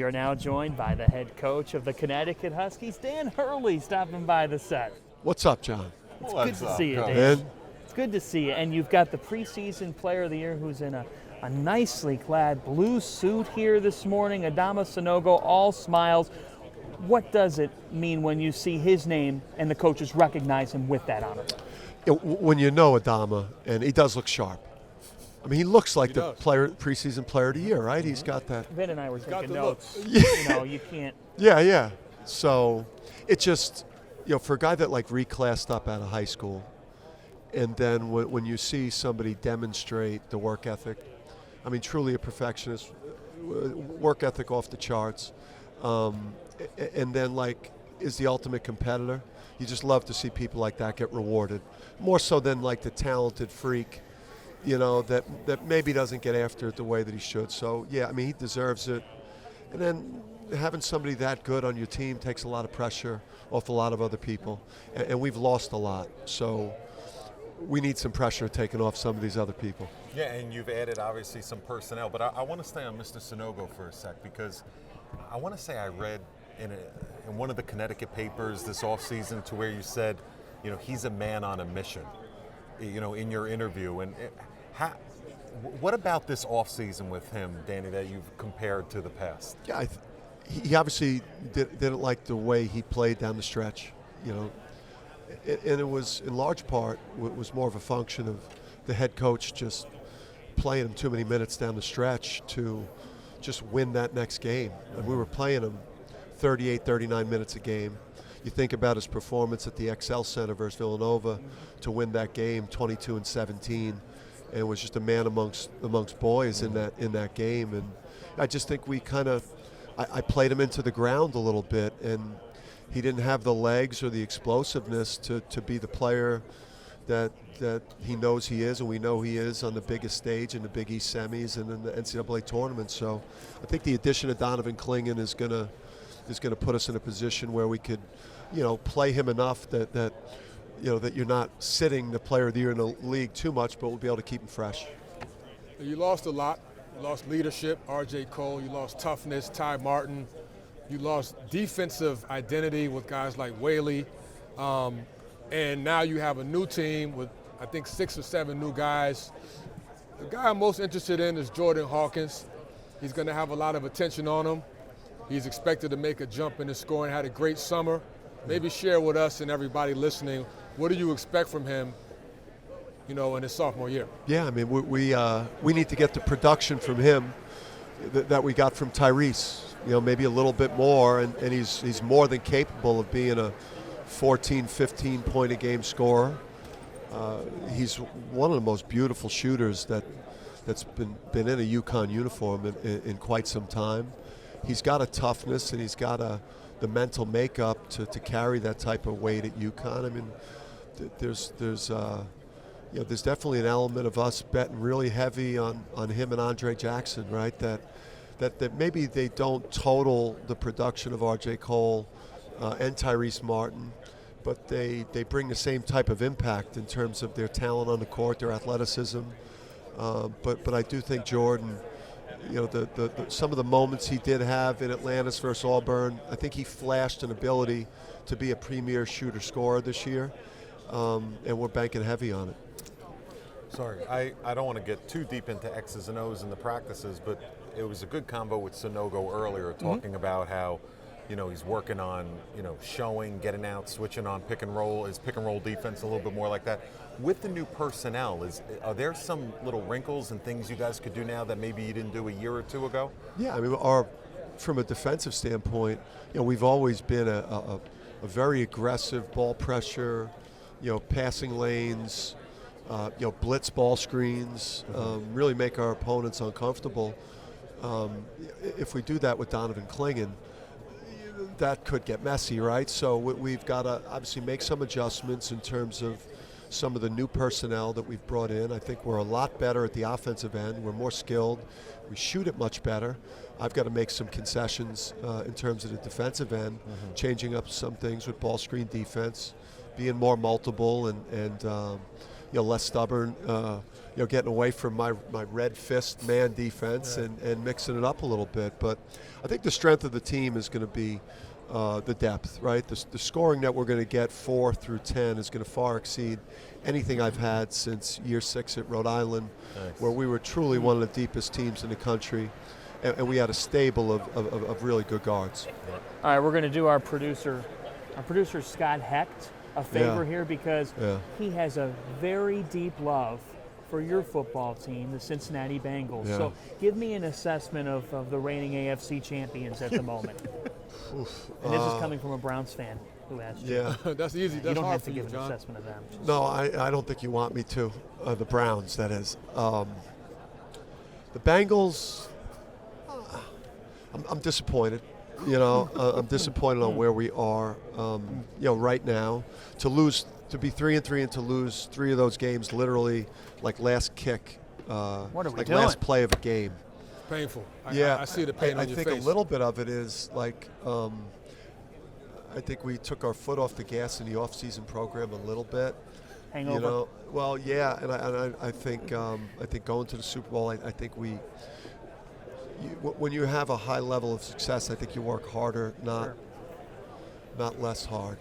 are now joined by the head coach of the Connecticut Huskies, Dan Hurley, stopping by the set. What's up, John? It's good to see you, Coach? Dan. It's good to see you. And you've got the preseason player of the year who's in a nicely clad blue suit here this morning, Adama Sanogo, all smiles. What does it mean when you see his name and the coaches recognize him with that honor? When you know Adama, and he does look sharp. I mean, he looks like the preseason player of the year, right? He's got that. Ben and I were taking notes. Yeah. You know, you can't. Yeah. So it just, for a guy that like reclassed up out of high school, and then when you see somebody demonstrate the work ethic, I mean, truly a perfectionist, work ethic off the charts, and then like is the ultimate competitor. You just love to see people like that get rewarded, more so than like the talented freak, that maybe doesn't get after it the way that he should. So yeah, I mean, he deserves it. And then having somebody that good on your team takes a lot of pressure off a lot of other people, and we've lost a lot. So we need some pressure taken off some of these other people. Yeah, and you've added obviously some personnel, but I want to stay on Mr. Sanogo for a sec, because I want to say I read in one of the Connecticut papers this offseason to where you said, he's a man on a mission, in your interview. And what about this offseason with him, Danny, that you've compared to the past? Yeah, he obviously didn't like the way he played down the stretch, and it was in large part was more of a function of the head coach just playing him too many minutes down the stretch to just win that next game. And we were playing him 38, 39 minutes a game. You think about his performance at the XL Center versus Villanova to win that game 22-17, and it was just a man amongst boys in that game. And I just think we kind of I played him into the ground a little bit, and he didn't have the legs or the explosiveness to be the player that he knows he is, and we know he is on the biggest stage in the Big East semis and in the NCAA tournament. So I think the addition of Donovan Clingan is going to put us in a position where we could, play him enough that you're not sitting the player of the year in the league too much, but we'll be able to keep him fresh. You lost a lot. You lost leadership, R.J. Cole. You lost toughness, Ty Martin. You lost defensive identity with guys like Whaley. And now you have a new team with, I think, 6 or 7 new guys. The guy I'm most interested in is Jordan Hawkins. He's going to have a lot of attention on him. He's expected to make a jump in his scoring, had a great summer. Maybe share with us and everybody listening, what do you expect from him, in his sophomore year? Yeah, I mean, we need to get the production from him that we got from Tyrese. Maybe a little bit more, and he's more than capable of being a 14, 15 point a game scorer. He's one of the most beautiful shooters that's been in a UConn uniform in quite some time. He's got a toughness, and he's got the mental makeup to carry that type of weight at UConn. I mean, there's definitely an element of us betting really heavy on him and Andre Jackson, right? That maybe they don't total the production of R.J. Cole and Tyrese Martin, but they bring the same type of impact in terms of their talent on the court, their athleticism. But I do think Jordan, some of the moments he did have in Atlantis versus Auburn, I think he flashed an ability to be a premier shooter-scorer this year, and we're banking heavy on it. Sorry, I don't want to get too deep into X's and O's in the practices, but it was a good combo with Sanogo earlier, talking about how, he's working on, showing, getting out, switching on pick and roll, his pick and roll defense a little bit more like that. With the new personnel, are there some little wrinkles and things you guys could do now that maybe you didn't do a year or two ago? Yeah, I mean, from a defensive standpoint, we've always been a very aggressive ball pressure, passing lanes, blitz ball screens, really make our opponents uncomfortable. If we do that with Donovan Clingan, that could get messy, right? So we've got to obviously make some adjustments in terms of some of the new personnel that we've brought in. I think we're a lot better at the offensive end. We're more skilled. We shoot it much better. I've got to make some concessions in terms of the defensive end, changing up some things with ball screen defense, being more multiple and less stubborn. Getting away from my red fist man defense and mixing it up a little bit. But I think the strength of the team is going to be the depth, right? The scoring that we're going to get 4 through 10 is going to far exceed anything I've had since year 6 at Rhode Island, where we were truly one of the deepest teams in the country, and we had a stable of really good guards. All right, we're going to do our producer Scott Hecht a favor here, because he has a very deep love for your football team, the Cincinnati Bengals. So give me an assessment of the reigning AFC champions at the moment. And this is coming from a Browns fan who asked you. Yeah. That's easy. That's You don't hard have to for you, give an John. assessment of them. No, I don't think you want me to. The Browns, that is. The Bengals, I'm disappointed. I'm disappointed on where we are. Right now, to be 3-3 and to lose 3 of those games, literally like last kick, What are we like doing? last play of a game. Painful. Yeah, I see the pain I on your think face. a little bit of it is like, I think we took our foot off the gas in the off-season program a little bit. Hangover. Well, yeah, and I think going to the Super Bowl, I think when you have a high level of success, I think you work harder, not less hard.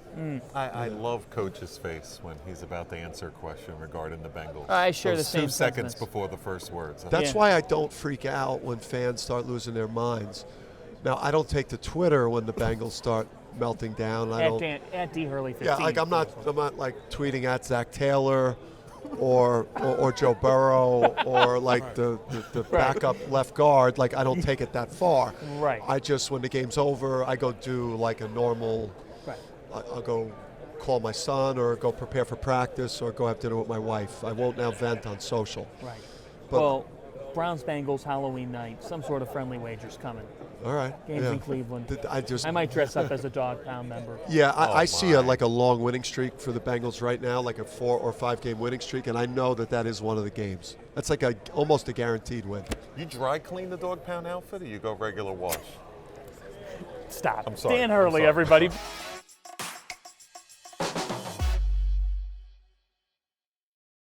I love Coach's face when he's about to answer a question regarding the Bengals. I share the Those same 2 seconds sentiments. before the first words. That's why I don't freak out when fans start losing their minds. Now, I don't take to Twitter when the Bengals start melting down. At D Hurley 15. Yeah, like I'm not like tweeting at Zach Taylor or Joe Burrow or like the backup left guard. Like I don't take it that far. Right. I just, when the game's over, I go do like a normal. Right. I'll go call my son or go prepare for practice or go have dinner with my wife. I won't now vent on social. Right. But, Well, Browns-Bengals Halloween night. Some sort of friendly wagers coming. all right. Games in Cleveland. I might dress up as a dog pound member. Yeah, I see my. like a long winning streak for the Bengals right now, like a 4 or 5 game winning streak, and I know that is one of the games. That's like almost a guaranteed win. You dry clean the dog pound outfit, or you go regular wash? Stop. I'm sorry. Dan I'm Hurley, sorry. everybody.